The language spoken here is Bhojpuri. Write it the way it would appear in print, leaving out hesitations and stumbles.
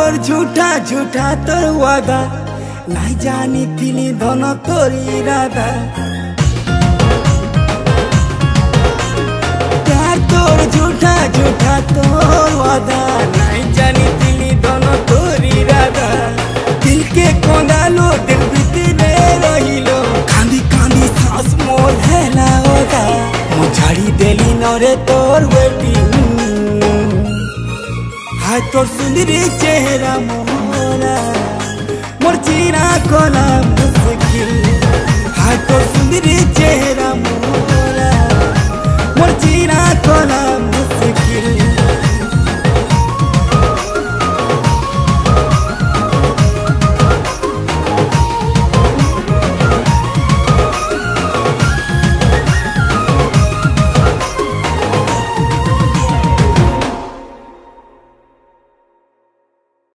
तोर झूठा झूठा तोर वादा नहीं जानी थिली धन तोर इरादा प्यार तोर झूठा झूठा तोर वादा नहीं जानी थिली धन तोर इरादा दिल के कोंडालो दिल भीतरे रहिलो कांदी कांदी सांस मोर हेला होगा मो झाड़ी देली नरे तोर वेटिंग हाय तोर सुंदरी चेहरा मोरा मोर चीरा कोला मुश्किल हाय तोर सुंदरी चेहरा मोरा